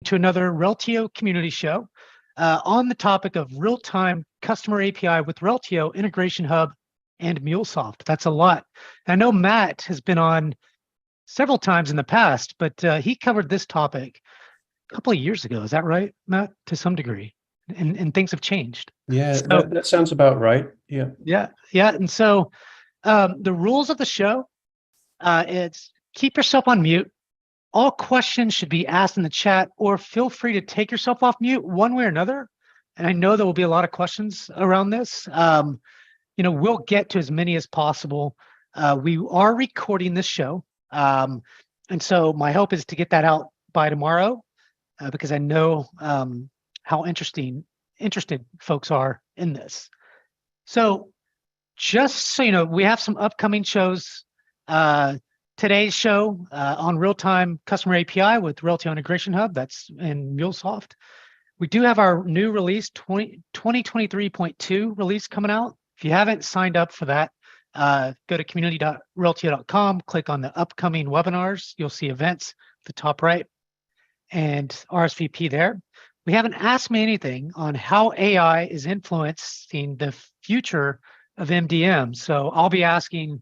to another Reltio community show on the topic of real-time customer API with Reltio, Integration Hub, and MuleSoft. That's a lot. I know Matt has been on several times in the past, but he covered this topic a couple of years ago. Is that right, Matt? To some degree, and things have changed. Yeah, so, that sounds about right. Yeah. Yeah. And so the rules of the show, it's keep yourself on mute. All questions should be asked in the chat, or feel free to take yourself off mute one way or another. And I know there will be a lot of questions around this. We'll get to as many as possible. We are recording this show. And so my hope is to get that out by tomorrow, because I know how interested folks are in this. So just so you know, we have some upcoming shows. Today's show on real-time customer API with Reltio Integration Hub, that's in MuleSoft. We do have our new release, 2023.2 release coming out. If you haven't signed up for that, go to community.reltio.com, click on the upcoming webinars. You'll see events at the top right and RSVP there. We haven't asked me anything on how AI is influencing the future of MDM. So I'll be asking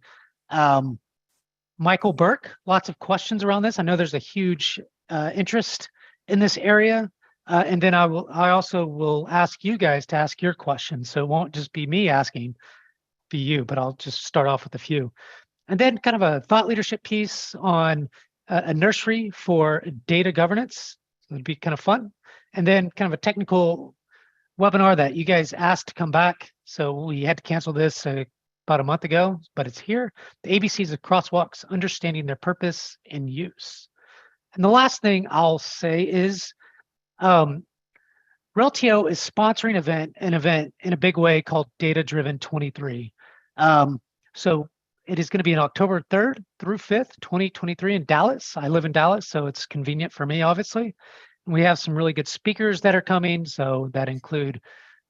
Michael Burke lots of questions around this. I know there's a huge interest in this area. And then I also will ask you guys to ask your questions. So it won't just be me asking, be you, but I'll just start off with a few. And then kind of a thought leadership piece on a nursery for data governance. So it'd be kind of fun. And then kind of a technical webinar that you guys asked to come back. So we had to cancel this about a month ago, but it's here. The ABCs of crosswalks, understanding their purpose and use. And the last thing I'll say is Reltio is sponsoring an event in a big way called Data Driven 23. So it is going to be on October 3rd through 5th, 2023 in Dallas. I live in Dallas, so it's convenient for me, obviously. We have some really good speakers that are coming. So that include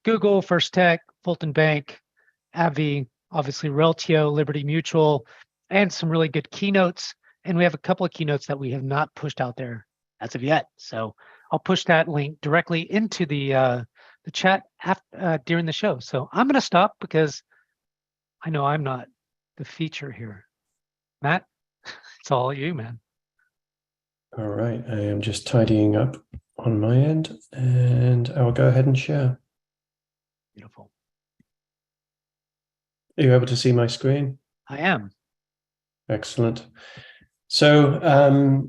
Google, First Tech, Fulton Bank, AbbVie, obviously Reltio, Liberty Mutual, and some really good keynotes. And we have a couple of keynotes that we have not pushed out there as of yet. So I'll push that link directly into the chat during the show. So I'm going to stop because I know I'm not the feature here. Matt, it's all you, man. All right, I am just tidying up on my end, and I will go ahead and share. Beautiful. Are you able to see my screen? I am. Excellent. So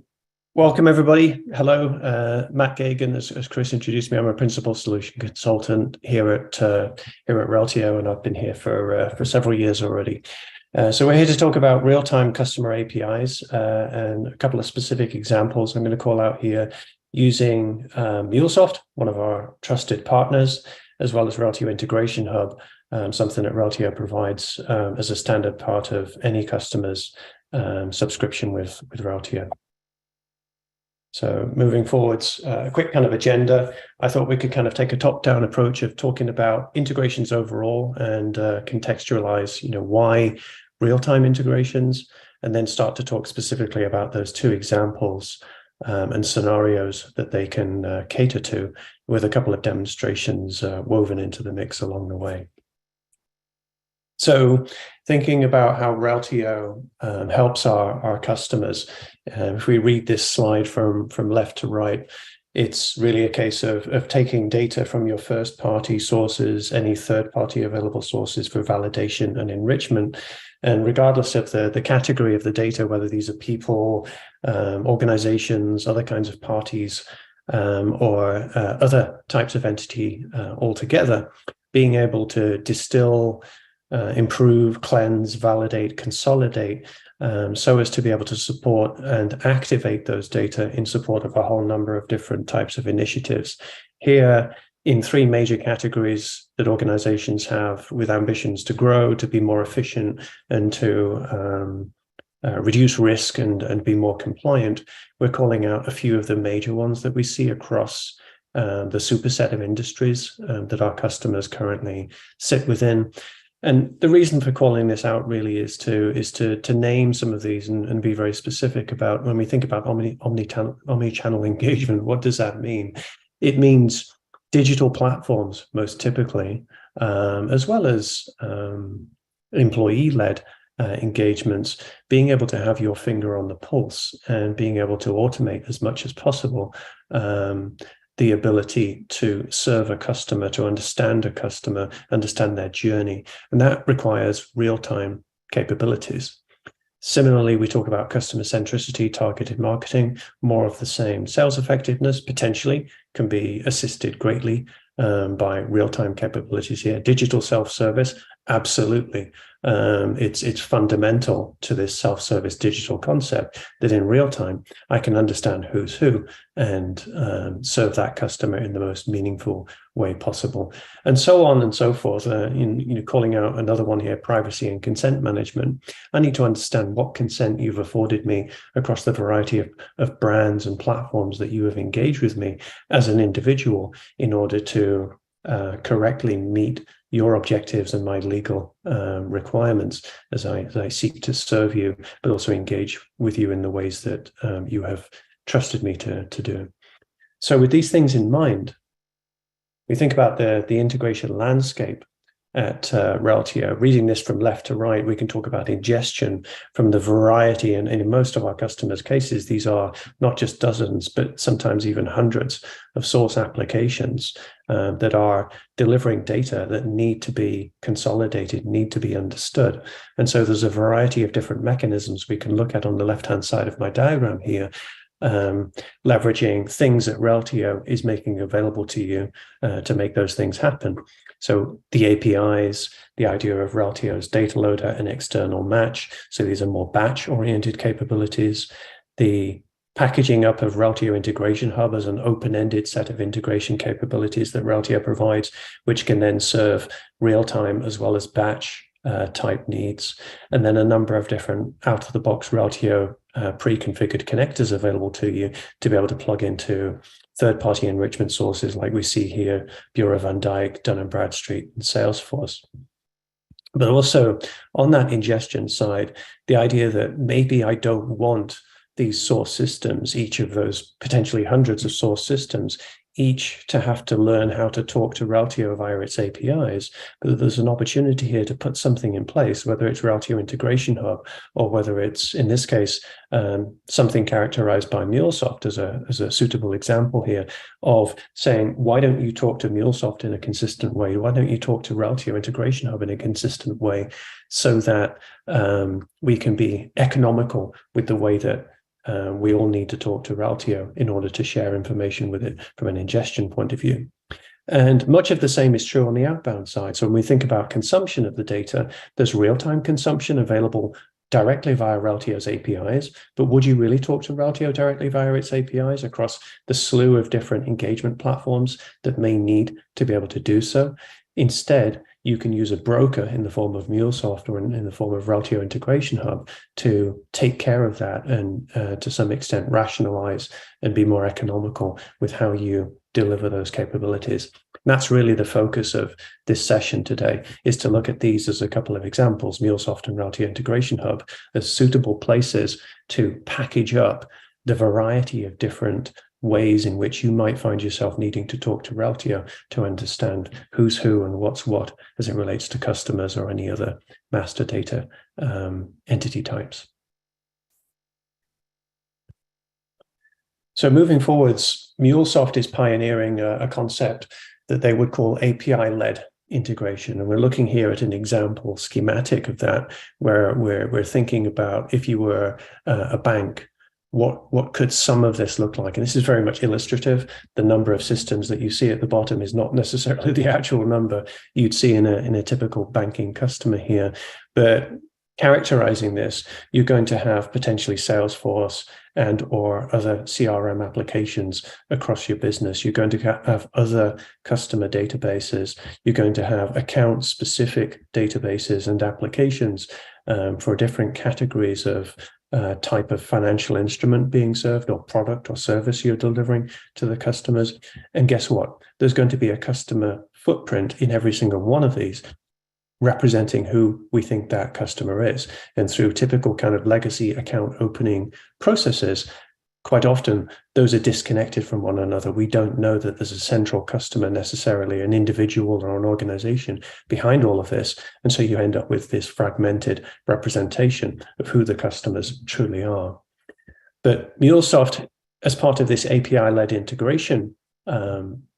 welcome, everybody. Hello, Matt Gagan. As Chris introduced me, I'm a principal solution consultant here at Reltio, and I've been here for several years already. So we're here to talk about real-time customer APIs and a couple of specific examples I'm going to call out here using MuleSoft, one of our trusted partners, as well as Reltio Integration Hub, something that Reltio provides as a standard part of any customer's subscription with Reltio. So moving forwards, a quick kind of agenda. I thought we could kind of take a top-down approach of talking about integrations overall and contextualize, why real-time integrations, and then start to talk specifically about those two examples and scenarios that they can cater to, with a couple of demonstrations woven into the mix along the way. So thinking about how Reltio helps our customers, if we read this slide from left to right, it's really a case of taking data from your first-party sources, any third-party available sources for validation and enrichment. And regardless of the category of the data, whether these are people, organizations, other kinds of parties, or other types of entity altogether, being able to distill, improve, cleanse, validate, consolidate, so as to be able to support and activate those data in support of a whole number of different types of initiatives. Here, in three major categories that organizations have with ambitions to grow, to be more efficient, and to reduce risk and be more compliant, we're calling out a few of the major ones that we see across the superset of industries that our customers currently sit within. And the reason for calling this out really is to name some of these and be very specific about when we think about omni-channel engagement. What does that mean? It means digital platforms, most typically, as well as employee-led engagements, being able to have your finger on the pulse and being able to automate as much as possible the ability to serve a customer, to understand a customer, understand their journey. And that requires real-time capabilities. Similarly, we talk about customer centricity, targeted marketing, more of the same. Sales effectiveness potentially can be assisted greatly by real-time capabilities here. Digital self-service, absolutely. It's fundamental to this self-service digital concept that in real time, I can understand who's who and serve that customer in the most meaningful way possible, and so on and so forth. Calling out another one here, privacy and consent management. I need to understand what consent you've afforded me across the variety of brands and platforms that you have engaged with me as an individual in order to correctly meet your objectives and my legal requirements as I seek to serve you, but also engage with you in the ways that you have trusted me to do. So with these things in mind, we think about the integration landscape at Reltio. Reading this from left to right, we can talk about ingestion from the variety, and in most of our customers' cases, these are not just dozens, but sometimes even hundreds of source applications that are delivering data that need to be consolidated, need to be understood. And so there's a variety of different mechanisms we can look at on the left-hand side of my diagram here, leveraging things that Reltio is making available to you to make those things happen. So the APIs, the idea of Reltio's data loader and external match. So these are more batch-oriented capabilities. The packaging up of Reltio Integration Hub as an open-ended set of integration capabilities that Reltio provides, which can then serve real-time as well as batch type needs. And then a number of different out-of-the-box Reltio pre-configured connectors available to you to be able to plug into third-party enrichment sources like we see here, Bureau van Dijk, Dun & Bradstreet, and Salesforce. But also on that ingestion side, the idea that maybe I don't want these source systems, each of those potentially hundreds of source systems, each to have to learn how to talk to Reltio via its APIs, but there's an opportunity here to put something in place, whether it's Reltio Integration Hub or whether it's, in this case, something characterized by MuleSoft as a suitable example here of saying, why don't you talk to MuleSoft in a consistent way? Why don't you talk to Reltio Integration Hub in a consistent way so that we can be economical with the way that we all need to talk to Reltio in order to share information with it from an ingestion point of view. And much of the same is true on the outbound side. So when we think about consumption of the data, there's real-time consumption available directly via Reltio's APIs, but would you really talk to Reltio directly via its APIs across the slew of different engagement platforms that may need to be able to do so? Instead, you can use a broker in the form of MuleSoft or in the form of Reltio Integration Hub to take care of that and to some extent rationalize and be more economical with how you deliver those capabilities. And that's really the focus of this session today, is to look at these as a couple of examples, MuleSoft and Reltio Integration Hub, as suitable places to package up the variety of different ways in which you might find yourself needing to talk to Reltio to understand who's who and what's what as it relates to customers or any other master data entity types. So moving forwards, MuleSoft is pioneering a concept that they would call API-led integration. And we're looking here at an example schematic of that, where we're thinking about if you were a bank, what could some of this look like? And this is very much illustrative. The number of systems that you see at the bottom is not necessarily the actual number you'd see in a typical banking customer here. But characterizing this, you're going to have potentially Salesforce and or other CRM applications across your business. You're going to have other customer databases. You're going to have account-specific databases and applications for different categories of type of financial instrument being served or product or service you're delivering to the customers. And guess what? There's going to be a customer footprint in every single one of these. representing who we think that customer is. And through typical kind of legacy account opening processes, quite often those are disconnected from one another. We don't know that there's a central customer necessarily, an individual or an organization behind all of this. And so you end up with this fragmented representation of who the customers truly are. But MuleSoft, as part of this API-led integration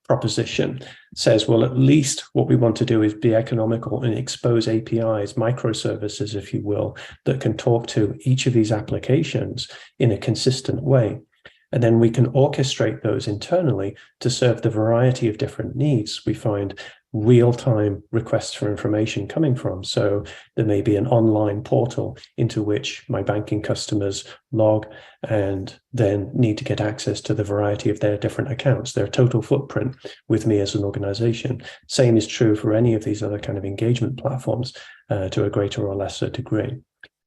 proposition, says, well, at least what we want to do is be economical and expose APIs, microservices, if you will, that can talk to each of these applications in a consistent way. And then we can orchestrate those internally to serve the variety of different needs we find real-time requests for information coming from. So there may be an online portal into which my banking customers log and then need to get access to the variety of their different accounts, their total footprint with me as an organization. Same is true for any of these other kind of engagement platforms to a greater or lesser degree.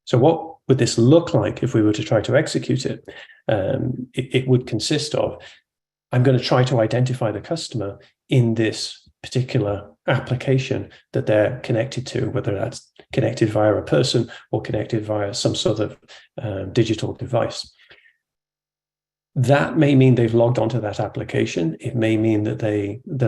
So what would this look like if we were to try to execute it? It would consist of, I'm going to try to identify the customer in this particular application that they're connected to, whether that's connected via a person or connected via some sort of digital device. That may mean they've logged onto that application. It may mean that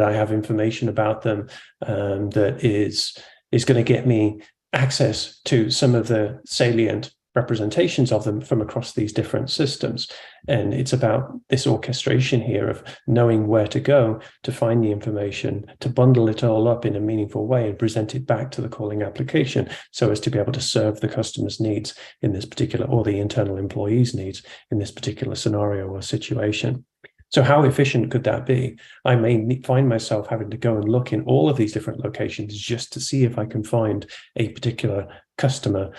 I have information about them that is going to get me access to some of the salient representations of them from across these different systems. And it's about this orchestration here of knowing where to go to find the information, to bundle it all up in a meaningful way and present it back to the calling application so as to be able to serve the customer's needs in this particular, or the internal employee's needs in this particular scenario or situation. So how efficient could that be? I may find myself having to go and look in all of these different locations just to see if I can find a particular customer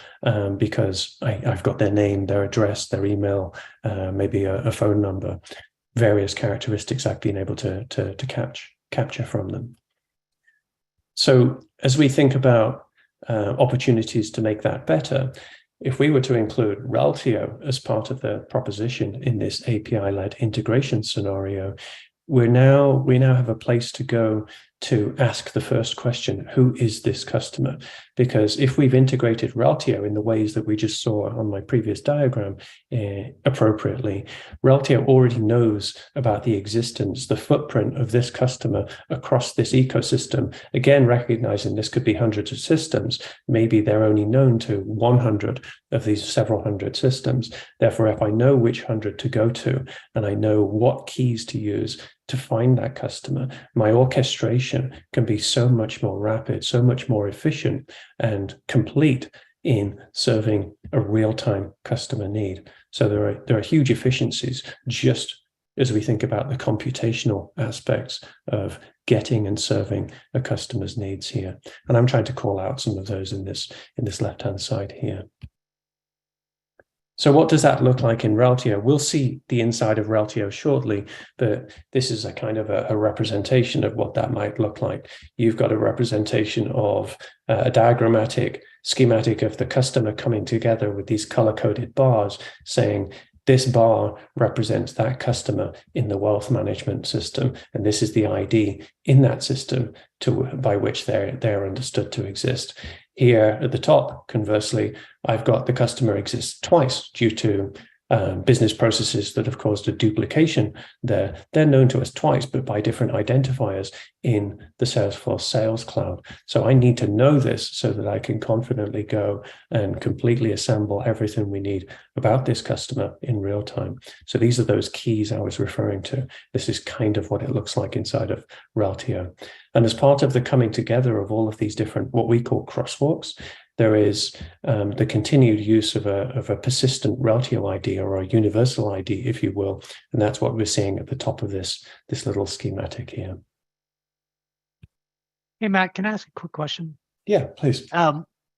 because I've got their name, their address, their email, maybe a phone number, various characteristics I've been able to capture from them. So as we think about opportunities to make that better, if we were to include Reltio as part of the proposition in this API-led integration scenario, we now have a place to go to ask the first question, who is this customer? Because if we've integrated Reltio in the ways that we just saw on my previous diagram appropriately, Reltio already knows about the existence, the footprint of this customer across this ecosystem. Again, recognizing this could be hundreds of systems. Maybe they're only known to 100 of these several hundred systems. Therefore, if I know which 100 to go to, and I know what keys to use to find that customer, my orchestration can be so much more rapid, so much more efficient and complete in serving a real-time customer need. So there are huge efficiencies just as we think about the computational aspects of getting and serving a customer's needs here. And I'm trying to call out some of those in this left-hand side here. So what does that look like in Reltio? We'll see the inside of Reltio shortly, but this is a kind of a representation of what that might look like. You've got a representation of a diagrammatic schematic of the customer coming together with these color-coded bars saying, this bar represents that customer in the wealth management system, and this is the ID in that system by which they're understood to exist. Here at the top, conversely, I've got the customer exists twice due to business processes that have caused a duplication there. They're known to us twice, but by different identifiers in the Salesforce Sales Cloud. So I need to know this so that I can confidently go and completely assemble everything we need about this customer in real time. So these are those keys I was referring to. This is kind of what it looks like inside of Reltio. And as part of the coming together of all of these different, what we call crosswalks, there is the continued use of a persistent Reltio ID or a universal ID, if you will. And that's what we're seeing at the top of this little schematic here. Hey, Matt, can I ask a quick question? Yeah, please.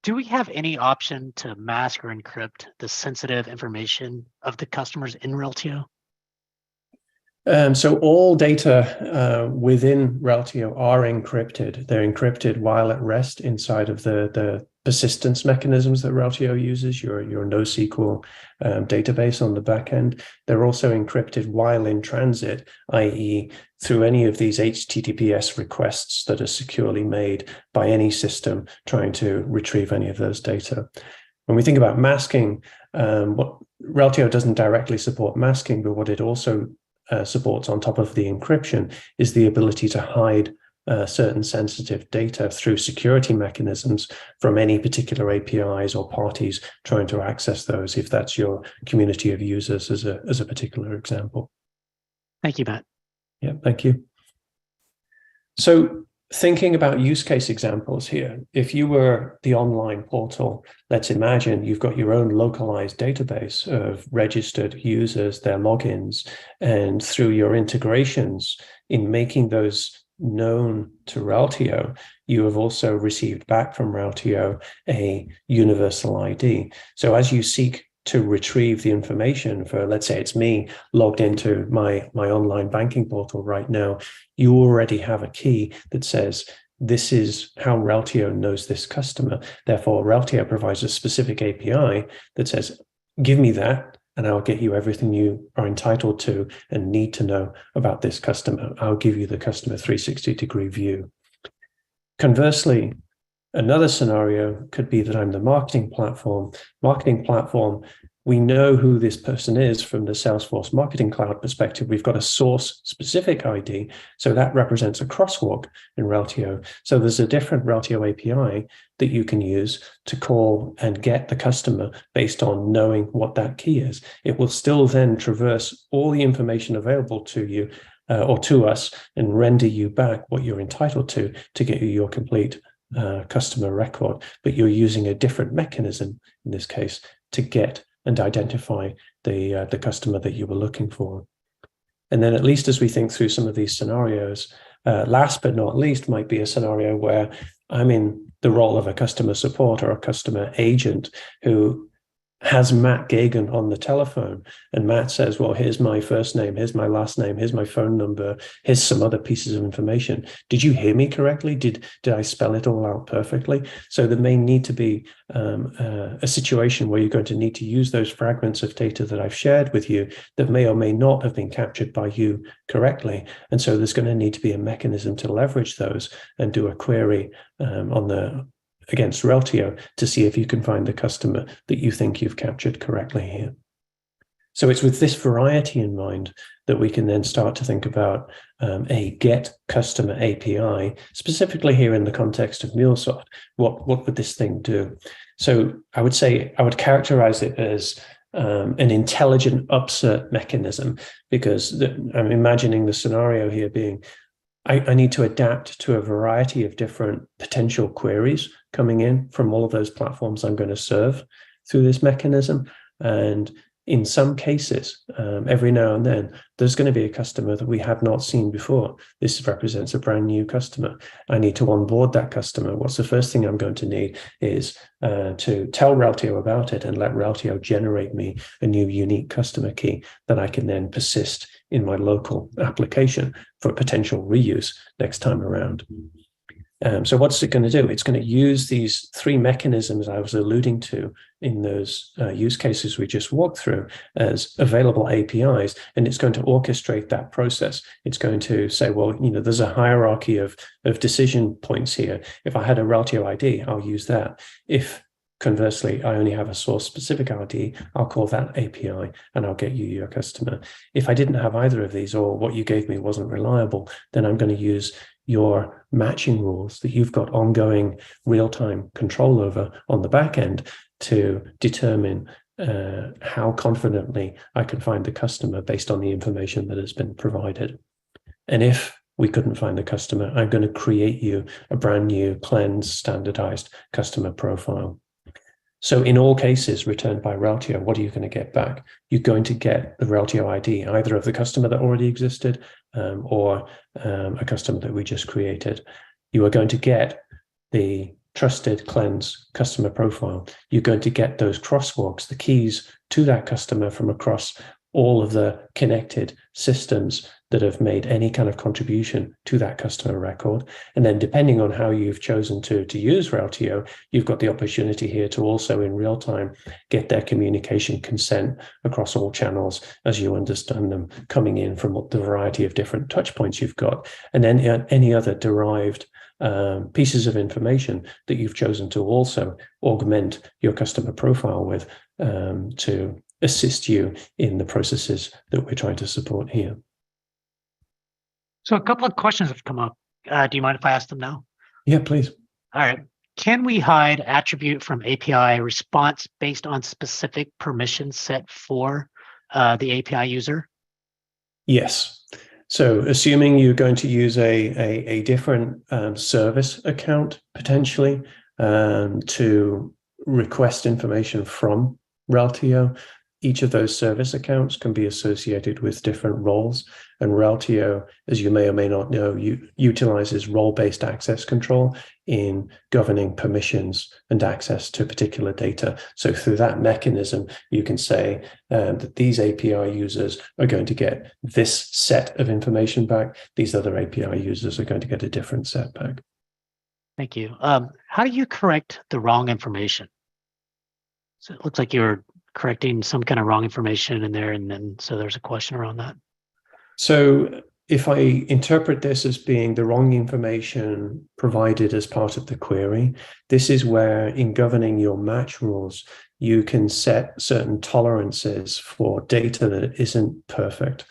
Do we have any option to mask or encrypt the sensitive information of the customers in Reltio? So all data within Reltio are encrypted. They're encrypted while at rest inside of the persistence mechanisms that Reltio uses, your NoSQL database on the back end. They're also encrypted while in transit, i.e. through any of these HTTPS requests that are securely made by any system trying to retrieve any of those data. When we think about masking, what Reltio doesn't directly support masking, but what it also supports on top of the encryption is the ability to hide certain sensitive data through security mechanisms from any particular APIs or parties trying to access those, if that's your community of users as a particular example. Thank you, Matt. Yeah, thank you. So thinking about use case examples here, if you were the online portal, let's imagine you've got your own localized database of registered users, their logins, and through your integrations in making those known to Reltio, you have also received back from Reltio a universal ID. So as you seek to retrieve the information for, let's say it's me logged into my online banking portal right now, you already have a key that says, this is how Reltio knows this customer. Therefore, Reltio provides a specific API that says, give me that, and I'll get you everything you are entitled to and need to know about this customer. I'll give you the customer 360-degree view. Conversely, another scenario could be that I'm the marketing platform. Marketing platform, we know who this person is from the Salesforce Marketing Cloud perspective. We've got a source-specific ID, so that represents a crosswalk in Reltio. So there's a different Reltio API that you can use to call and get the customer based on knowing what that key is. It will still then traverse all the information available to you or to us and render you back what you're entitled to get you your complete customer record, but you're using a different mechanism in this case to get and identify the customer that you were looking for. And then at least as we think through some of these scenarios, last but not least might be a scenario where I'm in the role of a customer support or a customer agent who has Matt Gagan on the telephone, and Matt says, well, here's my first name, here's my last name, here's my phone number, here's some other pieces of information. Did you hear me correctly? Did I spell it all out perfectly? So there may need to be a situation where you're going to need to use those fragments of data that I've shared with you that may or may not have been captured by you correctly. And so there's going to need to be a mechanism to leverage those and do a query against Reltio to see if you can find the customer that you think you've captured correctly here. So it's with this variety in mind that we can then start to think about a get customer API, specifically here in the context of MuleSoft. What would this thing do? So I would say I would characterize it as an intelligent upsert mechanism, because I'm imagining the scenario here being, I need to adapt to a variety of different potential queries coming in from all of those platforms I'm going to serve through this mechanism. And in some cases, every now and then, there's going to be a customer that we have not seen before. This represents a brand new customer. I need to onboard that customer. What's the first thing I'm going to need is to tell Reltio about it and let Reltio generate me a new unique customer key that I can then persist in my local application for potential reuse next time around. So what's it going to do? It's going to use these three mechanisms I was alluding to in those use cases we just walked through as available APIs, and it's going to orchestrate that process. It's going to say, well, there's a hierarchy of decision points here. If I had a Reltio ID, I'll use that. If conversely, I only have a source-specific ID, I'll call that API and I'll get you your customer. If I didn't have either of these, or what you gave me wasn't reliable, then I'm going to use your matching rules that you've got ongoing real-time control over on the back end to determine how confidently I can find the customer based on the information that has been provided. And if we couldn't find the customer, I'm going to create you a brand new cleansed, standardized customer profile. So in all cases returned by Reltio, what are you going to get back? You're going to get the Reltio ID, either of the customer that already existed or a customer that we just created. You are going to get the trusted cleansed customer profile. You're going to get those crosswalks, the keys to that customer from across all of the connected systems that have made any kind of contribution to that customer record. And then depending on how you've chosen to use Reltio, you've got the opportunity here to also in real time get their communication consent across all channels as you understand them coming in from the variety of different touch points you've got, and then any other derived pieces of information that you've chosen to also augment your customer profile with to assist you in the processes that we're trying to support here. So a couple of questions have come up. Do you mind if I ask them now? Yeah, please. All right. Can we hide attribute from API response based on specific permissions set for the API user? Yes. So assuming you're going to use a different service account potentially to request information from Reltio, each of those service accounts can be associated with different roles. And Reltio, as you may or may not know, utilizes role-based access control in governing permissions and access to particular data. So through that mechanism, you can say that these API users are going to get this set of information back. These other API users are going to get a different set back. Thank you. How do you correct the wrong information? So it looks like you're correcting some kind of wrong information in there, and then so there's a question around that. So if I interpret this as being the wrong information provided as part of the query, this is where in governing your match rules, you can set certain tolerances for data that isn't perfect.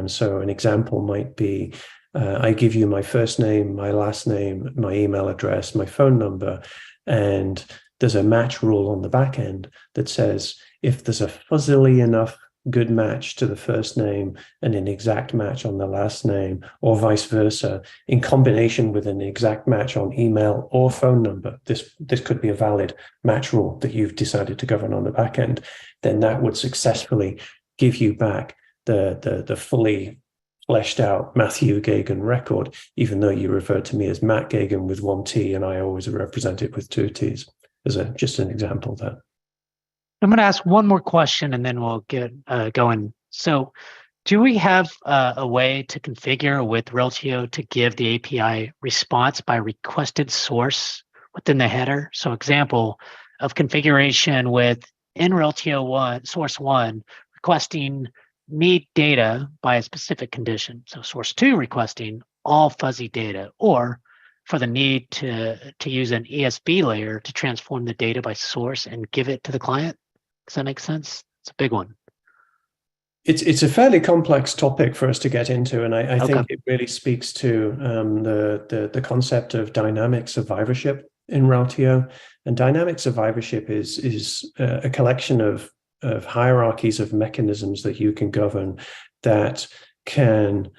So an example might be, I give you my first name, my last name, my email address, my phone number, and there's a match rule on the back end that says if there's a fuzzily enough good match to the first name and an exact match on the last name, or vice versa, in combination with an exact match on email or phone number, this could be a valid match rule that you've decided to govern on the back end, then that would successfully give you back the fully fleshed out Matthew Gagan record, even though you referred to me as Matt Gagan with one T and I always represent it with two T's, as just an example there. I'm going to ask one more question and then we'll get going. So do we have a way to configure with Reltio to give the API response by requested source within the header? So example of configuration with in Reltio source 1 requesting need data by a specific condition. So source 2 requesting all fuzzy data, or for the need to use an ESB layer to transform the data by source and give it to the client. Does that make sense? It's a big one. It's a fairly complex topic for us to get into, and I think it really speaks to the concept of dynamic survivorship in Reltio. And dynamic survivorship is a collection of hierarchies of mechanisms that you can govern that can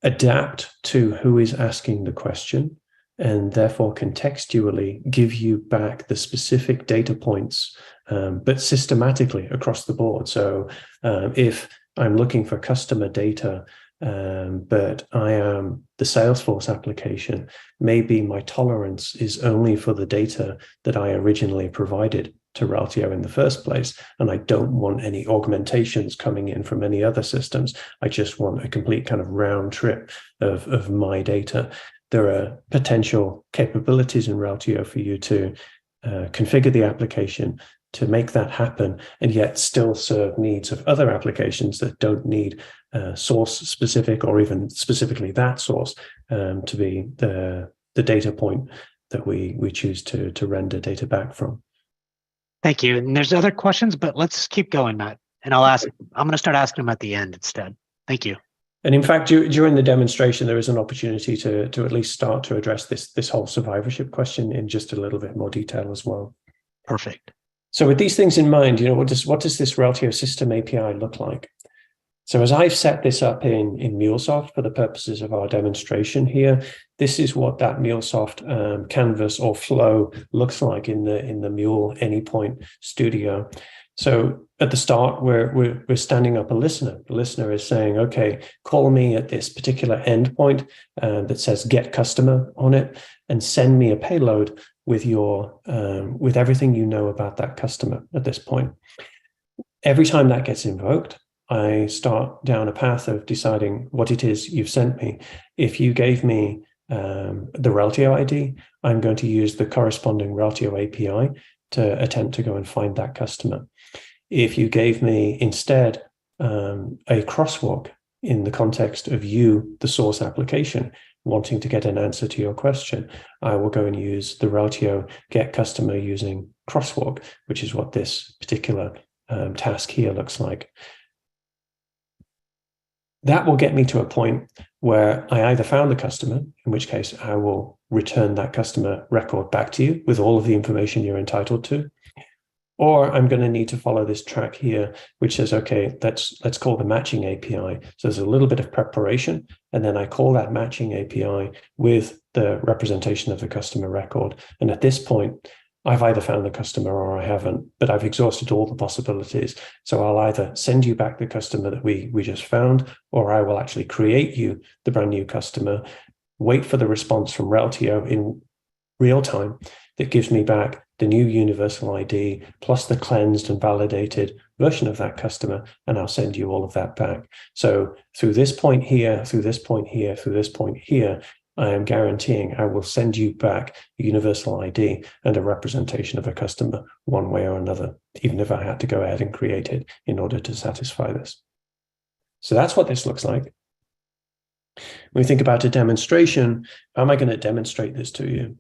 adapt to who is asking the question, and therefore contextually give you back the specific data points, but systematically across the board. So if I'm looking for customer data, but I am the Salesforce application, maybe my tolerance is only for the data that I originally provided to Reltio in the first place, and I don't want any augmentations coming in from any other systems. I just want a complete kind of round trip of my data. There are potential capabilities in Reltio for you to configure the application to make that happen, and yet still serve needs of other applications that don't need source specific, or even specifically that source to be the data point that we choose to render data back from. Thank you. And there's other questions, but let's keep going, Matt. And I'm going to start asking them at the end instead. Thank you. And in fact, during the demonstration, there is an opportunity to at least start to address this whole survivorship question in just a little bit more detail as well. Perfect. So with these things in mind, what does this Reltio system API look like? So as I've set this up in MuleSoft for the purposes of our demonstration here, this is what that MuleSoft canvas or flow looks like in the Mule Anypoint Studio. So at the start, we're standing up a listener. The listener is saying, okay, call me at this particular endpoint that says get customer on it, and send me a payload with with everything you know about that customer at this point. Every time that gets invoked, I start down a path of deciding what it is you've sent me. If you gave me the Reltio ID, I'm going to use the corresponding Reltio API to attempt to go and find that customer. If you gave me instead a crosswalk in the context of you, the source application, wanting to get an answer to your question, I will go and use the Reltio get customer using crosswalk, which is what this particular task here looks like. That will get me to a point where I either found the customer, in which case I will return that customer record back to you with all of the information you're entitled to, or I'm going to need to follow this track here, which says, okay, let's call the matching API. So there's a little bit of preparation, and then I call that matching API with the representation of the customer record. And at this point, I've either found the customer or I haven't, but I've exhausted all the possibilities. So I'll either send you back the customer that we just found, or I will actually create you the brand new customer, wait for the response from Reltio in real time that gives me back the new universal ID plus the cleansed and validated version of that customer, and I'll send you all of that back. So through this point here, through this point here, through this point here, I am guaranteeing I will send you back a universal ID and a representation of a customer one way or another, even if I had to go ahead and create it in order to satisfy this. So that's what this looks like. When we think about a demonstration, how am I going to demonstrate this to you?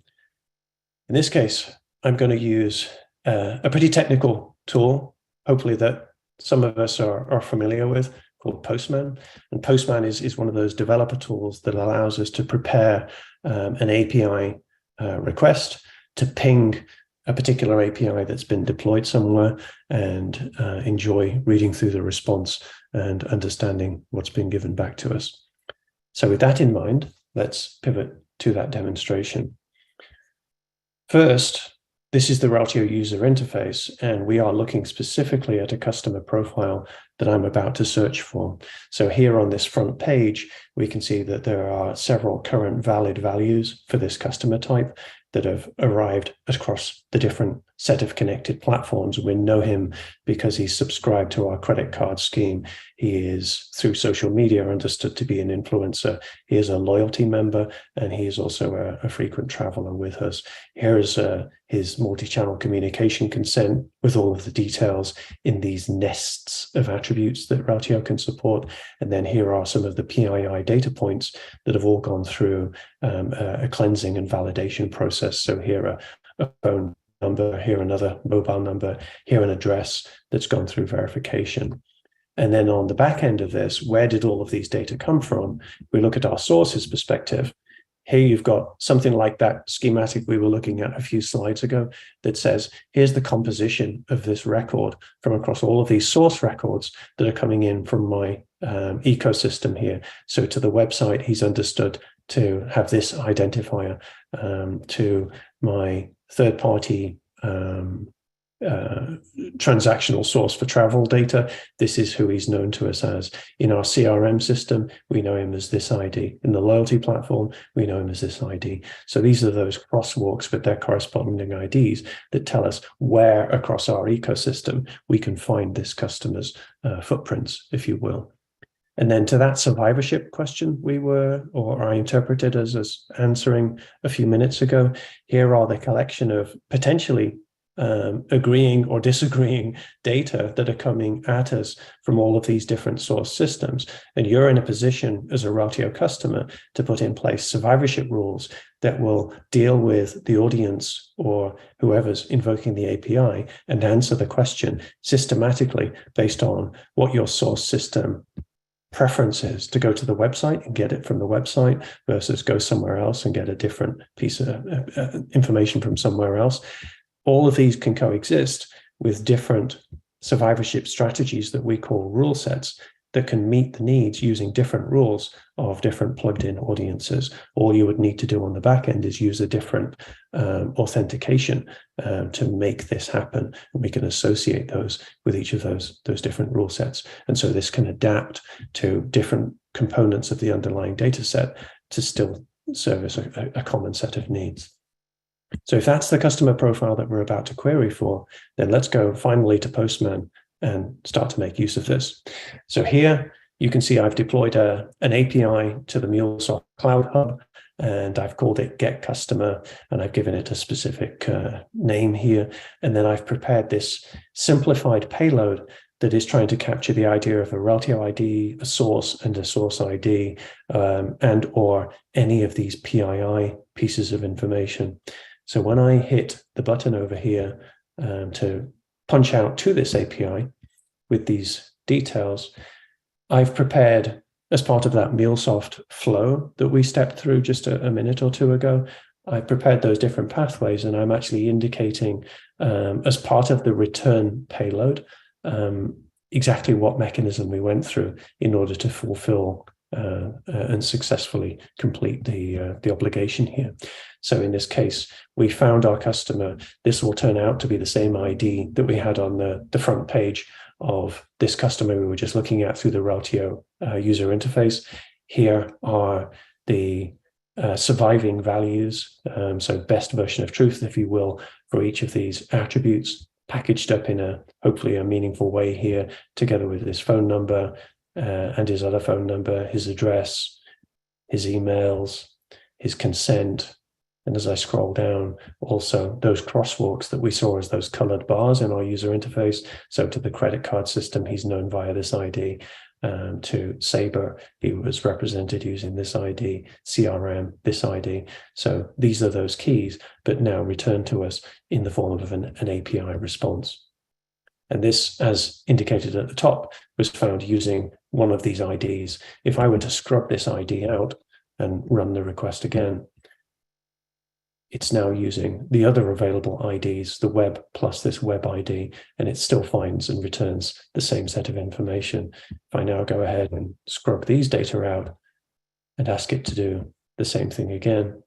In this case, I'm going to use a pretty technical tool, hopefully that some of us are familiar with, called Postman. And Postman is one of those developer tools that allows us to prepare an API request to ping a particular API that's been deployed somewhere and enjoy reading through the response and understanding what's been given back to us. So with that in mind, let's pivot to that demonstration. First, this is the Reltio user interface, and we are looking specifically at a customer profile that I'm about to search for. So here on this front page, we can see that there are several current valid values for this customer type that have arrived across the different set of connected platforms. We know him because he's subscribed to our credit card scheme. He is, through social media, understood to be an influencer. He is a loyalty member, and he is also a frequent traveler with us. Here is his multi-channel communication consent with all of the details in these nests of attributes that Reltio can support. And then here are some of the PII data points that have all gone through a cleansing and validation process. So here a phone number, here another mobile number, here an address that's gone through verification. And then on the back end of this, where did all of these data come from? We look at our sources perspective. Here you've got something like that schematic we were looking at a few slides ago that says, here's the composition of this record from across all of these source records that are coming in from my ecosystem here. So to the website, he's understood to have this identifier. To my third-party transactional source for travel data, this is who he's known to us as. In our CRM system, we know him as this ID. In the loyalty platform, we know him as this ID. So these are those crosswalks with their corresponding IDs that tell us where across our ecosystem we can find this customer's footprints, if you will. And then to that survivorship question I interpreted as answering a few minutes ago, here are the collection of potentially agreeing or disagreeing data that are coming at us from all of these different source systems. And you're in a position as a Reltio customer to put in place survivorship rules that will deal with the audience or whoever's invoking the API and answer the question systematically based on what your source system preferences, to go to the website and get it from the website versus go somewhere else and get a different piece of information from somewhere else. All of these can coexist with different survivorship strategies that we call rule sets that can meet the needs using different rules of different plugged-in audiences. All you would need to do on the back end is use a different authentication to make this happen. And we can associate those with each of those different rule sets. And so this can adapt to different components of the underlying data set to still service a common set of needs. So if that's the customer profile that we're about to query for, then let's go finally to Postman and start to make use of this. So here you can see I've deployed an API to the MuleSoft Cloud Hub, and I've called it Get Customer, and I've given it a specific name here. And then I've prepared this simplified payload that is trying to capture the idea of a Reltio ID, a source, and a source ID, and or any of these PII pieces of information. So when I hit the button over here to punch out to this API with these details, I've prepared, as part of that MuleSoft flow that we stepped through just a minute or two ago, I prepared those different pathways, and I'm actually indicating as part of the return payload exactly what mechanism we went through in order to fulfill and successfully complete the obligation here. So in this case, we found our customer. This will turn out to be the same ID that we had on the front page of this customer we were just looking at through the Reltio user interface. Here are the surviving values, so best version of truth, if you will, for each of these attributes, packaged up in hopefully a meaningful way here, together with his phone number and his other phone number, his address, his emails, his consent. And as I scroll down, also those crosswalks that we saw as those colored bars in our user interface. So to the credit card system, he's known via this ID. To Sabre, he was represented using this ID, CRM, this ID. So these are those keys, but now returned to us in the form of an API response. And this, as indicated at the top, was found using one of these IDs. If I were to scrub this ID out and run the request again, it's now using the other available IDs, the web plus this web ID, and it still finds and returns the same set of information. If I now go ahead and scrub these data out and ask it to do the same thing again,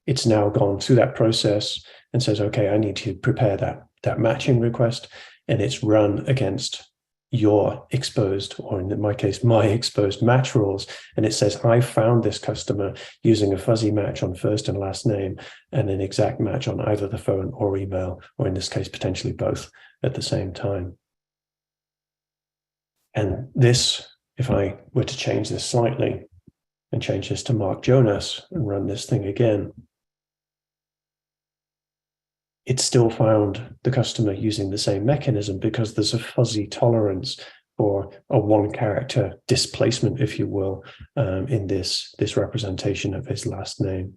it's now gone through that process and says, okay, I need to prepare that matching request, and it's run against your exposed, or in my case, my exposed match rules. And it says, I found this customer using a fuzzy match on first and last name and an exact match on either the phone or email, or in this case, potentially both at the same time. And this, if I were to change this slightly and change this to Mark Jonas and run this thing again, it still found the customer using the same mechanism, because there's a fuzzy tolerance for a one-character displacement, if you will, in this representation of his last name.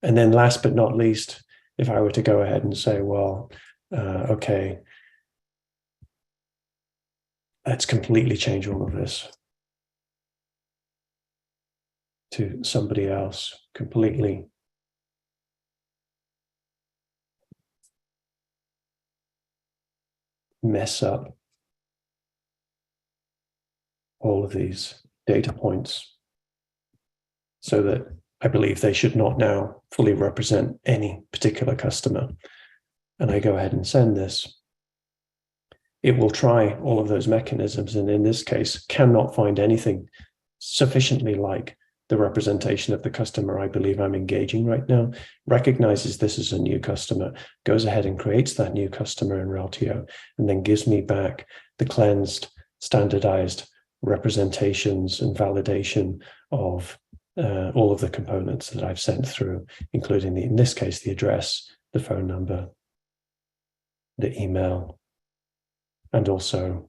And then last but not least, if I were to go ahead and say, well, okay, let's completely change all of this to somebody else, completely mess up all of these data points so that I believe they should not now fully represent any particular customer. And I go ahead and send this. It will try all of those mechanisms, and in this case, cannot find anything sufficiently like the representation of the customer I believe I'm engaging right now, recognizes this as a new customer, goes ahead and creates that new customer in Reltio, and then gives me back the cleansed, standardized representations and validation of all of the components that I've sent through, including, in this case, the address, the phone number, the email, and also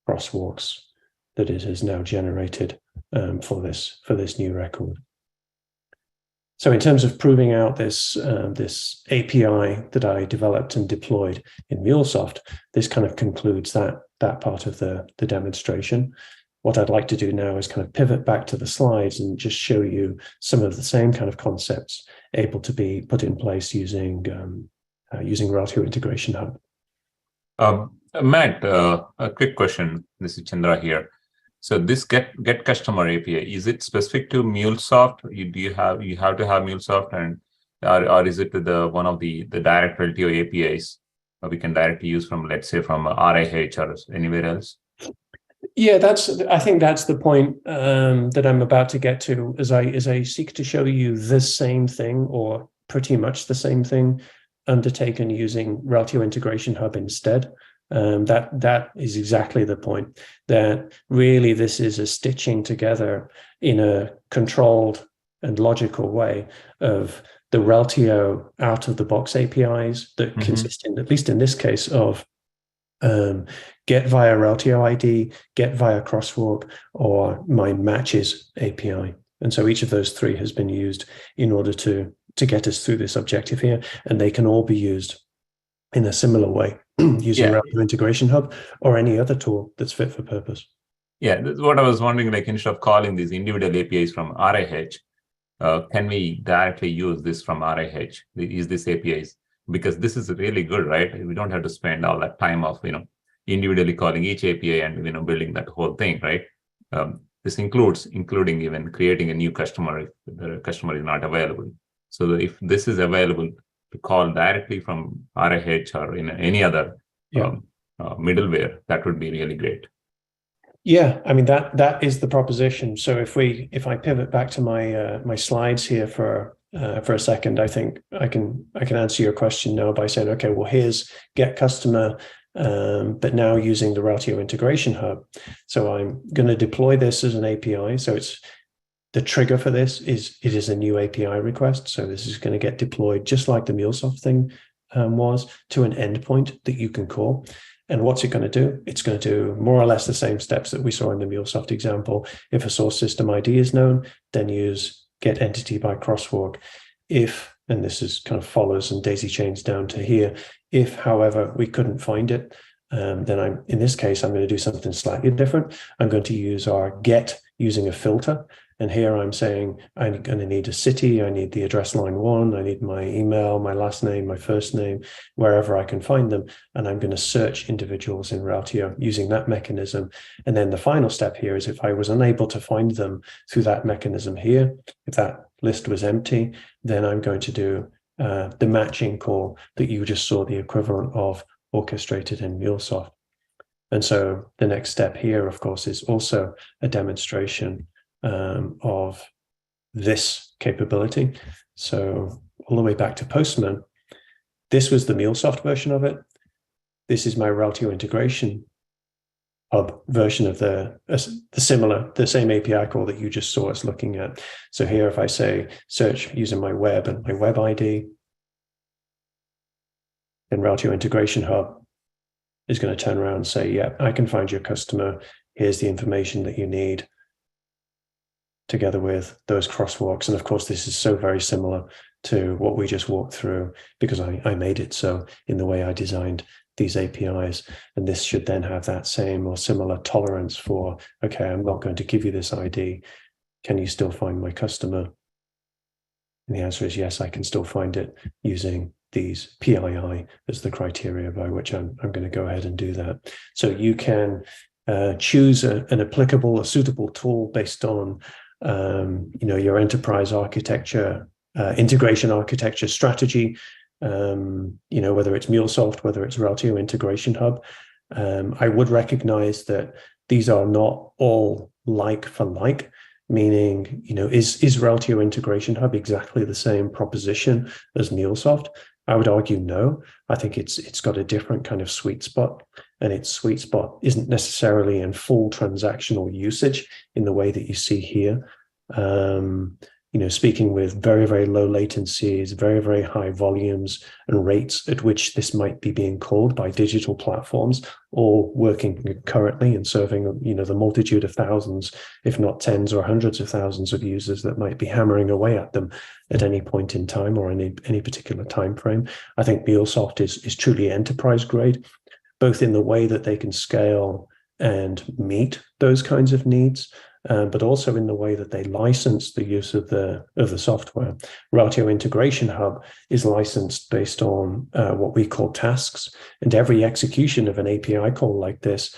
crosswalks that it has now generated for this new record. So in terms of proving out this API that I developed and deployed in MuleSoft, this kind of concludes that part of the demonstration. What I'd like to do now is kind of pivot back to the slides and just show you some of the same kind of concepts able to be put in place using Reltio Integration Hub. Matt, a quick question. This is Chandra here. So this get customer API, is it specific to MuleSoft? You have to have MuleSoft, and or is it one of the direct Reltio APIs we can directly use from, let's say, from RIH or anywhere else? Yeah, I think that's the point that I'm about to get to, as I seek to show you the same thing, or pretty much the same thing, undertaken using Reltio Integration Hub instead. That is exactly the point, that really this is a stitching together in a controlled and logical way of the Reltio out-of-the-box APIs that consist in, at least in this case, of get via Reltio ID, get via crosswalk, or my matches API. And so each of those three has been used in order to get us through this objective here, and they can all be used in a similar way using Reltio Integration Hub or any other tool that's fit for purpose. Yeah, that's what I was wondering, like instead of calling these individual APIs from RIH, can we directly use this from RIH, use these APIs? Because this is really good, right? We don't have to spend all that time of, individually calling each API and, building that whole thing, right? This including even creating a new customer if the customer is not available. So if this is available to call directly from RIH or in any other middleware, that would be really great. Yeah, I mean that is the proposition. So if I pivot back to my my slides here for a second, I think I can answer your question now by saying, okay, well, here's get customer, but now using the Reltio Integration Hub. So I'm going to deploy this as an API. So it's the trigger for this is it is a new API request. So this is going to get deployed just like the MuleSoft thing was, to an endpoint that you can call. And what's it going to do? It's going to do more or less the same steps that we saw in the MuleSoft example. If a source system ID is known, then use get entity by crosswalk. If, and this is kind of follows and daisy chains down to here, if, however, we couldn't find it, then in this case, I'm going to do something slightly different. I'm going to use our get using a filter. And here I'm saying I'm going to need a city, I need the address line 1, I need my email, my last name, my first name, wherever I can find them. And I'm going to search individuals in Reltio using that mechanism. And then the final step here is if I was unable to find them through that mechanism here, if that list was empty, then I'm going to do the matching call that you just saw the equivalent of orchestrated in MuleSoft. And so the next step here, of course, is also a demonstration of this capability. So all the way back to Postman, this was the MuleSoft version of it. This is my Reltio Integration Hub version of the same API call that you just saw us looking at. So here, if I say search using my web and my web ID, then Reltio Integration Hub is going to turn around and say, yeah, I can find your customer. Here's the information that you need, together with those crosswalks. And of course, this is so very similar to what we just walked through because I made it so in the way I designed these APIs. And this should then have that same or similar tolerance for, okay, I'm not going to give you this ID. Can you still find my customer? And the answer is yes, I can still find it using these PII as the criteria by which I'm going to go ahead and do that. So you can choose an applicable, a suitable tool based on your enterprise architecture, integration architecture strategy, whether it's MuleSoft, whether it's Reltio Integration Hub. I would recognize that these are not all like for like, meaning, is Reltio Integration Hub exactly the same proposition as MuleSoft? I would argue no. I think it's got a different kind of sweet spot, and its sweet spot isn't necessarily in full transactional usage in the way that you see here. Speaking with very, very low latencies, very, very high volumes and rates at which this might be being called by digital platforms, all working concurrently and serving, the multitude of thousands, if not tens or hundreds of thousands of users that might be hammering away at them at any point in time or any particular time frame. I think MuleSoft is truly enterprise grade, both in the way that they can scale and meet those kinds of needs, but also in the way that they license the use of the software. Reltio Integration Hub is licensed based on what we call tasks, and every execution of an API call like this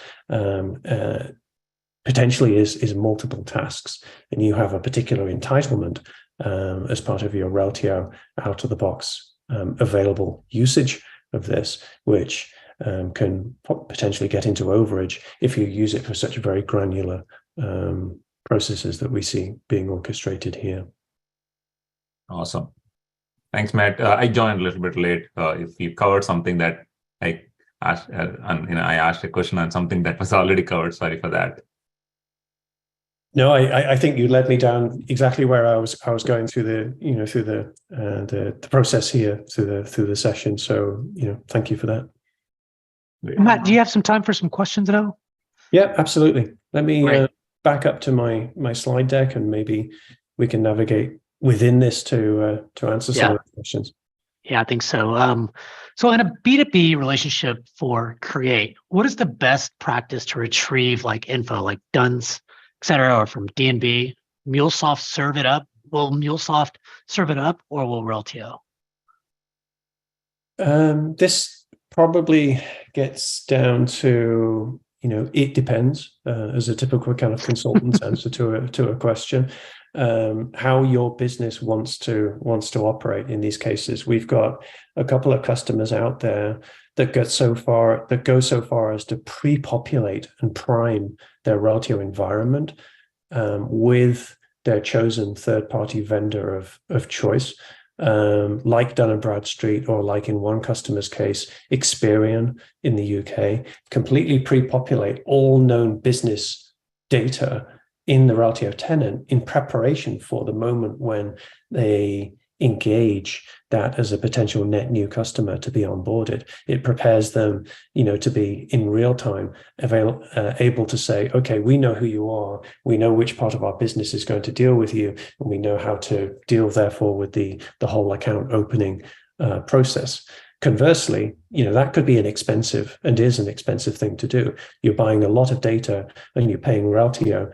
potentially is multiple tasks, and you have a particular entitlement as part of your Reltio out-of-the-box available usage of this, which can potentially get into overage if you use it for such very granular processes that we see being orchestrated here. Awesome. Thanks, Matt. I joined a little bit late. If you covered something that I I asked a question on something that was already covered. Sorry for that. No, I think you led me down exactly where I was going through the process here through the session. So thank you for that. Matt, do you have some time for some questions now? Yeah, absolutely. Let me Great. back up to my slide deck, and maybe we can navigate within this to answer some of the questions. Yeah, I think so. So in a B2B relationship for Create, what is the best practice to retrieve like info, like DUNS, et cetera, or from D&B? MuleSoft serve it up? Will MuleSoft serve it up, or will Reltio? This probably gets down to, it depends, as a typical kind of consultant's answer to a question. How your business wants to operate in these cases. We've got a couple of customers out there that go so far as to pre-populate and prime their Reltio environment with their chosen third-party vendor of choice, like Dun & Bradstreet, or like in one customer's case, Experian in the UK, completely pre-populate all known business data in the Reltio tenant in preparation for the moment when they engage that as a potential net new customer to be onboarded. It prepares them, to be in real time able to say, okay, we know who you are, we know which part of our business is going to deal with you, and we know how to deal, therefore, with the whole account opening process. Conversely, that could be an expensive thing to do. You're buying a lot of data and you're paying Reltio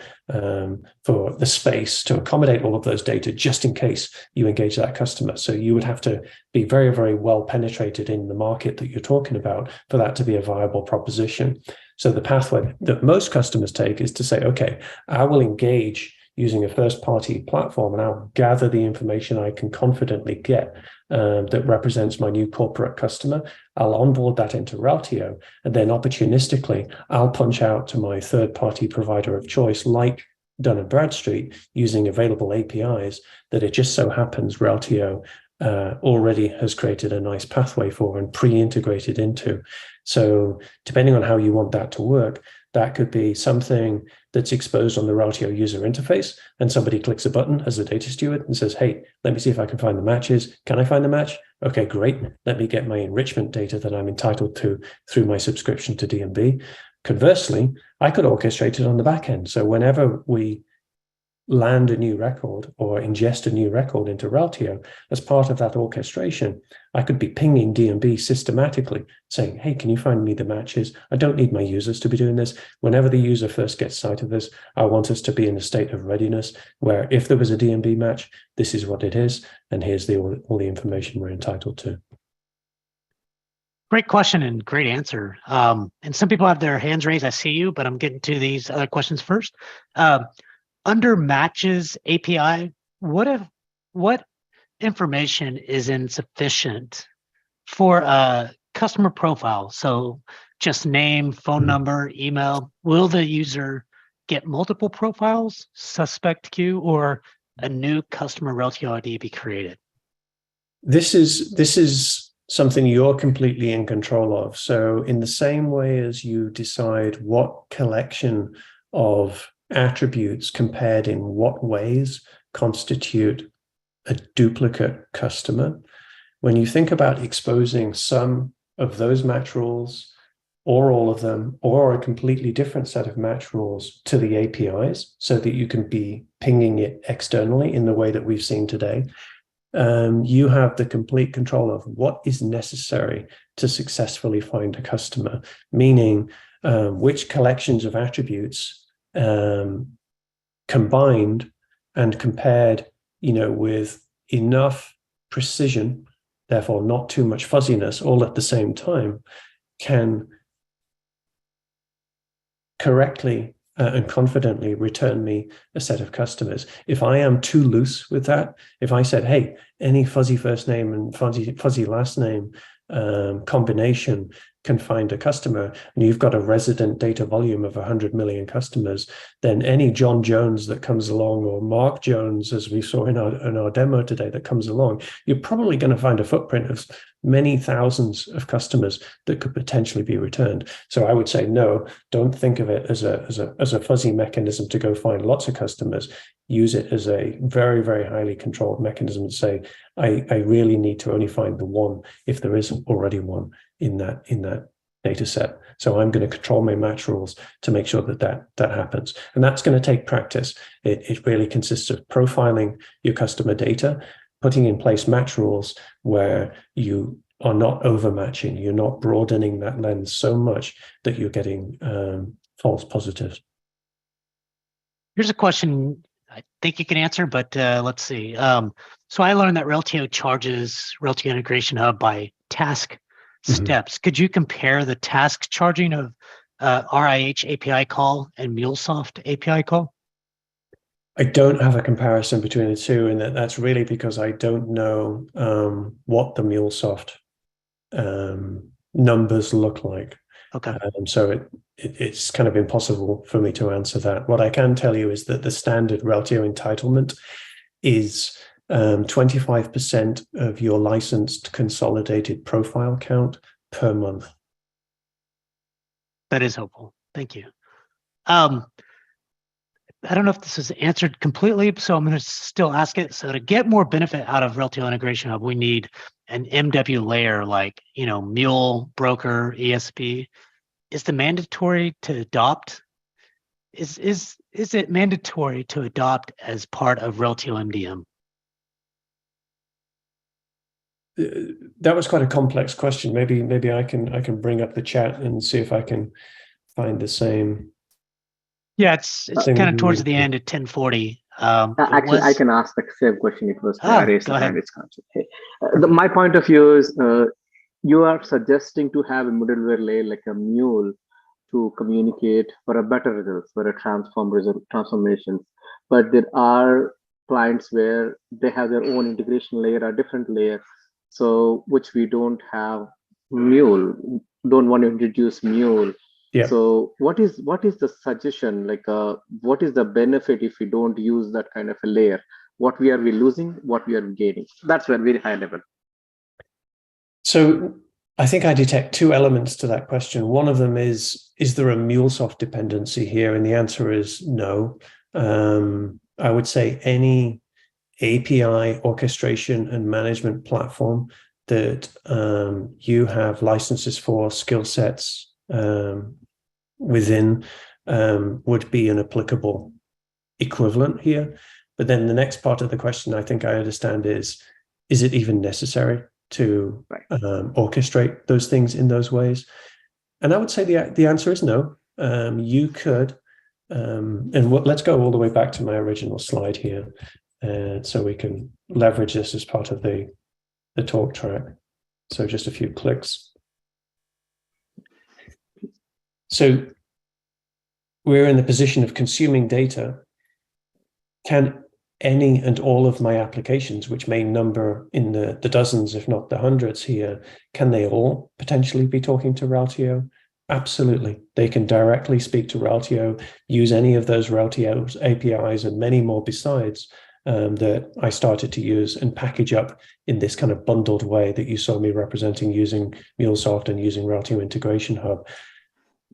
for the space to accommodate all of those data just in case you engage that customer. So you would have to be very, very well penetrated in the market that you're talking about for that to be a viable proposition. So the pathway that most customers take is to say, okay, I will engage using a first-party platform, and I'll gather the information I can confidently get that represents my new corporate customer. I'll onboard that into Reltio, and then opportunistically, I'll punch out to my third-party provider of choice, like Dun & Bradstreet, using available APIs that it just so happens Reltio already has created a nice pathway for and pre-integrated into. So depending on how you want that to work, that could be something that's exposed on the Reltio user interface, and somebody clicks a button as a data steward and says, hey, let me see if I can find the matches. Can I find the match? Okay, great. Let me get my enrichment data that I'm entitled to through my subscription to D&B. Conversely, I could orchestrate it on the back end. So whenever we land a new record or ingest a new record into Reltio, as part of that orchestration, I could be pinging D&B systematically, saying, hey, can you find me the matches? I don't need my users to be doing this. Whenever the user first gets sight of this, I want us to be in a state of readiness where if there was a D&B match, this is what it is, and here's all the information we're entitled to. Great question and great answer. And some people have their hands raised. I see you, but I'm getting to these other questions first. Under matches API, what information is insufficient for a customer profile? So just name, phone number, email. Will the user get multiple profiles, suspect queue, or a new customer Reltio ID be created? This is something you're completely in control of. So in the same way as you decide what collection of attributes compared in what ways constitute a duplicate customer, when you think about exposing some of those match rules or all of them or a completely different set of match rules to the APIs so that you can be pinging it externally in the way that we've seen today, you have the complete control of what is necessary to successfully find a customer, meaning which collections of attributes combined and compared, with enough precision, therefore not too much fuzziness, all at the same time, can correctly and confidently return me a set of customers. If I am too loose with that, if I said, hey, any fuzzy first name and fuzzy last name combination can find a customer, and you've got a resident data volume of 100 million customers, then any John Jones that comes along, or Mark Jones, as we saw in our demo today, that comes along, you're probably going to find a footprint of many thousands of customers that could potentially be returned. So I would say, no, don't think of it as a fuzzy mechanism to go find lots of customers. Use it as a very, very highly controlled mechanism to say, I really need to only find the one if there isn't already one in that data set. So I'm going to control my match rules to make sure that happens. And that's going to take practice. It really consists of profiling your customer data, putting in place match rules where you are not overmatching, you're not broadening that lens so much that you're getting false positives. Here's a question I think you can answer, but let's see. So I learned that Reltio charges Reltio Integration Hub by task steps. Could you compare the task charging of RIH API call and MuleSoft API call? I don't have a comparison between the two, and that's really because I don't know what the MuleSoft numbers look like. Okay. So it's kind of impossible for me to answer that. What I can tell you is that the standard Reltio entitlement is 25% of your licensed consolidated profile count per month. That is helpful. Thank you. I don't know if this is answered completely, so I'm going to still ask it. So to get more benefit out of Reltio Integration Hub, we need an MW layer like, Mule, Broker, ESP. Is the mandatory to adopt? Is it mandatory to adopt as part of Reltio MDM? That was quite a complex question. Maybe I can bring up the chat and see if I can find the same. Yeah, it's kind of towards the end at 10:40. Actually, I can ask the same question. It was I raised the hand. Hey, my point of view is you are suggesting to have a middleware layer like a Mule to communicate for a better results, for a transformations. But there are clients where they have their own integration layer, a different layer, so which we don't have Mule, don't want to introduce Mule. Yeah. So what is the suggestion? Like, what is the benefit if we don't use that kind of a layer? What we are losing? What we are gaining? That's very high level. So I think I detect two elements to that question. One of them is there a MuleSoft dependency here? And the answer is no. I would say any API orchestration and management platform that you have licenses for, skill sets within would be an applicable equivalent here. But then the next part of the question I think I understand is it even necessary to orchestrate those things in those ways? And I would say the answer is no. You could, let's go all the way back to my original slide here, so we can leverage this as part of the talk track. So just a few clicks. So we're in the position of consuming data. Can any and all of my applications, which may number in the dozens, if not the hundreds here, can they all potentially be talking to Reltio? Absolutely. They can directly speak to Reltio, use any of those Reltio's APIs and many more besides that I started to use and package up in this kind of bundled way that you saw me representing using MuleSoft and using Reltio Integration Hub.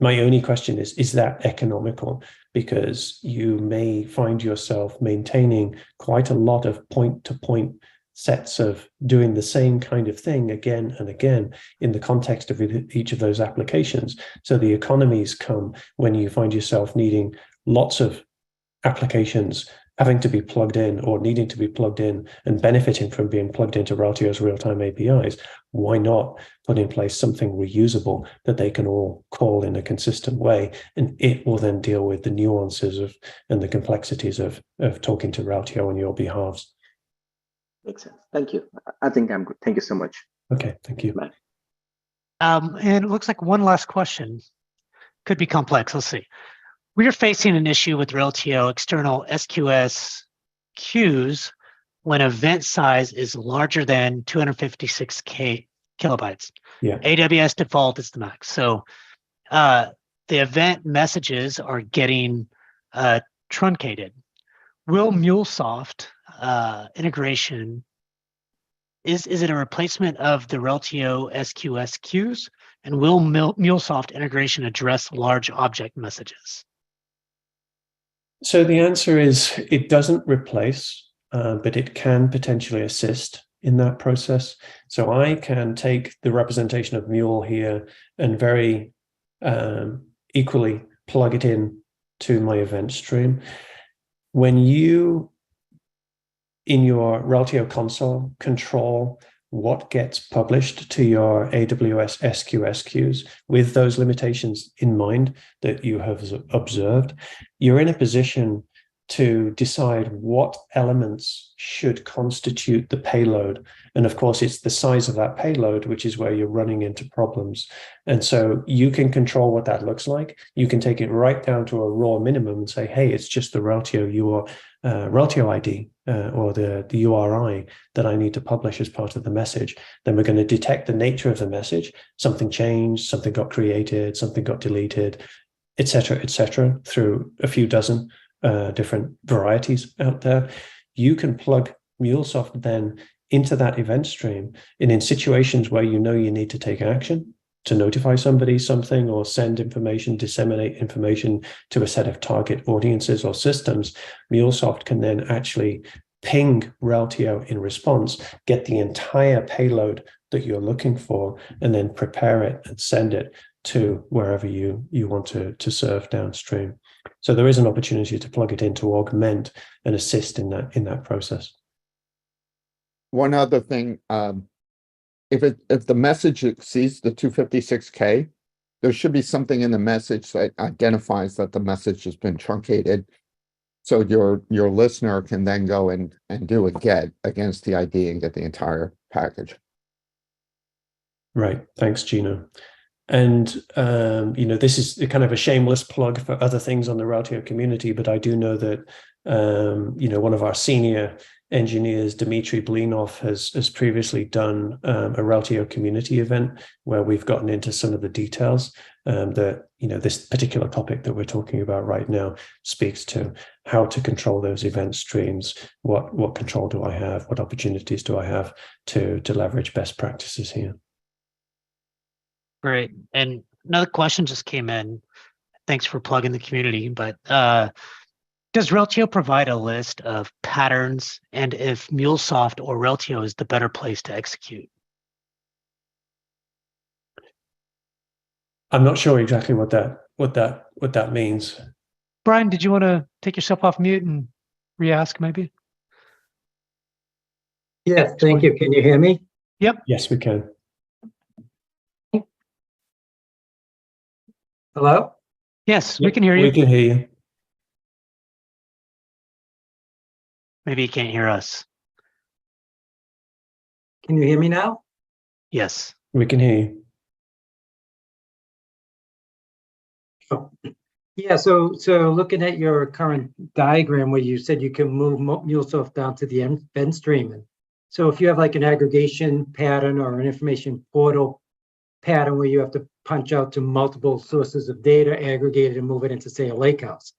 My only question is that economical? Because you may find yourself maintaining quite a lot of point-to-point sets of doing the same kind of thing again and again in the context of each of those applications. So the economies come when you find yourself needing lots of applications having to be plugged in or needing to be plugged in and benefiting from being plugged into Reltio's real-time APIs. Why not put in place something reusable that they can all call in a consistent way, and it will then deal with the nuances of and the complexities of talking to Reltio on your behalves. Makes sense. Thank you. I think I'm good. Thank you so much. Okay, thank you. Bye. And it looks like one last question. Could be complex. Let's see. We are facing an issue with Reltio external SQS queues when event size is larger than 256 kilobytes. Yeah. AWS default is the max. So the event messages are getting truncated. Will MuleSoft integration is it a replacement of the Reltio SQS and will MuleSoft integration address large object messages? So the answer is it doesn't replace, but it can potentially assist in that process. So I can take the representation of Mule here and very equally plug it in to my event stream. When you, in your Reltio console, control what gets published to your AWS SQS queues with those limitations in mind that you have observed, you're in a position to decide what elements should constitute the payload. And of course, it's the size of that payload, which is where you're running into problems. And so you can control what that looks like. You can take it right down to a raw minimum and say, hey, it's just the Reltio Reltio ID or the URI that I need to publish as part of the message. Then we're going to detect the nature of the message. Something changed, something got created, something got deleted, et cetera, through a few dozen different varieties out there. You can plug MuleSoft then into that event stream, and in situations where you know you need to take action to notify somebody something or send information, disseminate information to a set of target audiences or systems, MuleSoft can then actually ping Reltio in response, get the entire payload that you're looking for, and then prepare it and send it to wherever you want to serve downstream. So there is an opportunity to plug it in to augment and assist in that process. One other thing, if the message exceeds the 256K, there should be something in the message that identifies that the message has been truncated. So your listener can then go and do a get against the ID and get the entire package. Right. Thanks, Gino. And, this is kind of a shameless plug for other things on the Reltio community, but I do know that, one of our senior engineers, Dmitry Blinov, has previously done a Reltio community event where we've gotten into some of the details that, this particular topic that we're talking about right now speaks to how to control those event streams. What control do I have? What opportunities do I have to leverage best practices here? Great. And another question just came in. Thanks for plugging the community, but does Reltio provide a list of patterns and if MuleSoft or Reltio is the better place to execute? I'm not sure exactly what that means. Brian, did you want to take yourself off mute and re-ask maybe? Yes, thank you. Can you hear me? Yep. Yes, we can. Hello? Yes, we can hear you. We can hear you. Maybe you can't hear us. Can you hear me now? Yes. We can hear you. Oh. Yeah, so looking at your current diagram where you said you can move MuleSoft down to the event stream. And so if you have like an aggregation pattern or an information portal pattern where you have to punch out to multiple sources of data, aggregate it and move it into, say, a lakehouse,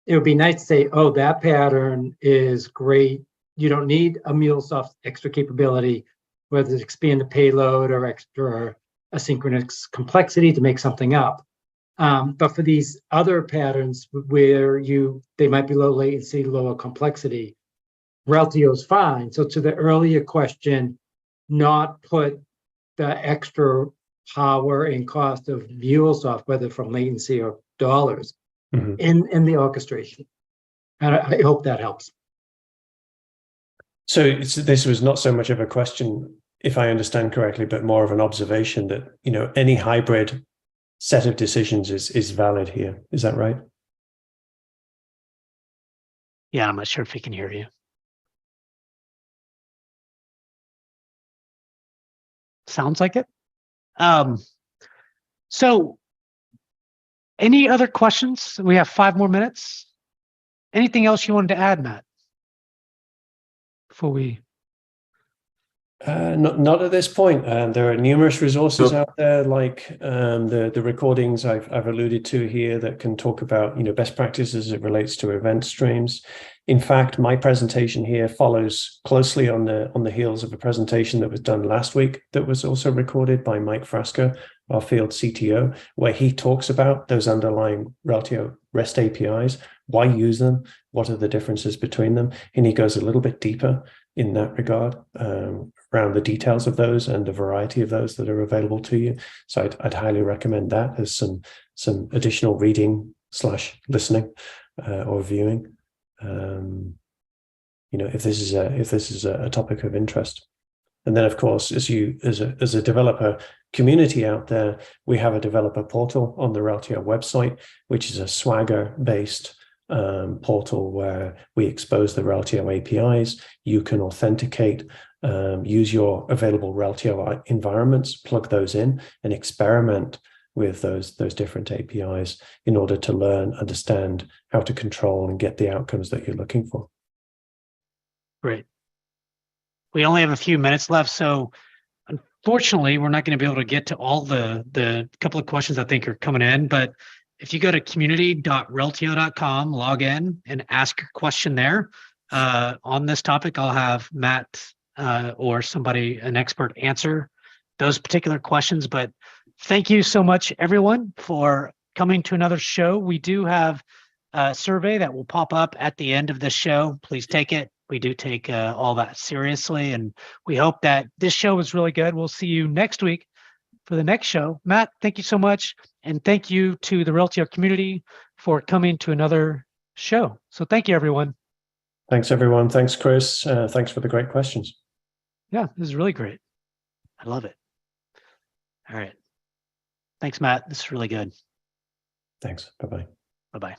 it would be nice to say, oh, that pattern is great. You don't need a MuleSoft extra capability, whether it's expand the payload or extra asynchronous complexity to make something up. But for these other patterns where they might be low latency, lower complexity, Reltio is fine. So to the earlier question, not put the extra power and cost of MuleSoft, whether from latency or dollars, in the orchestration. And I hope that helps. So this was not so much of a question, if I understand correctly, but more of an observation that, any hybrid set of decisions is valid here. Is that right? Yeah, I'm not sure if he can hear you. Sounds like it. So any other questions? We have 5 more minutes. Anything else you wanted to add, Matt? Before we Not at this point. There are numerous resources So- out there, like the recordings I've alluded to here, that can talk about best practices as it relates to event streams. In fact, my presentation here follows closely on the heels of a presentation that was done last week that was also recorded by Mike Frasco, our field CTO, where he talks about those underlying Reltio REST APIs, why use them, what are the differences between them, and he goes a little bit deeper in that regard, around the details of those and the variety of those that are available to you. So I'd highly recommend that as some additional reading / listening or viewing. If this is a topic of interest. And then, of course, as a developer community out there, we have a developer portal on the Reltio website, which is a Swagger-based portal where we expose the Reltio APIs. You can authenticate, use your available Reltio environments, plug those in, and experiment with those different APIs in order to learn, understand how to control and get the outcomes that you're looking for. Great. We only have a few minutes left, so unfortunately, we're not going to be able to get to all the couple of questions I think are coming in. But if you go to community.reltio.com, log in and ask your question there on this topic, I'll have Matt or somebody, an expert, answer those particular questions. But thank you so much, everyone, for coming to another show. We do have a survey that will pop up at the end of this show. Please take it. We do take all that seriously, and we hope that this show was really good. We'll see you next week for the next show. Matt, thank you so much, and thank you to the Reltio community for coming to another show. So thank you, everyone. Thanks, everyone. Thanks, Chris. Thanks for the great questions. Yeah, this is really great. I love it. All right. Thanks, Matt. This is really good. Thanks. Bye-bye. Bye-bye.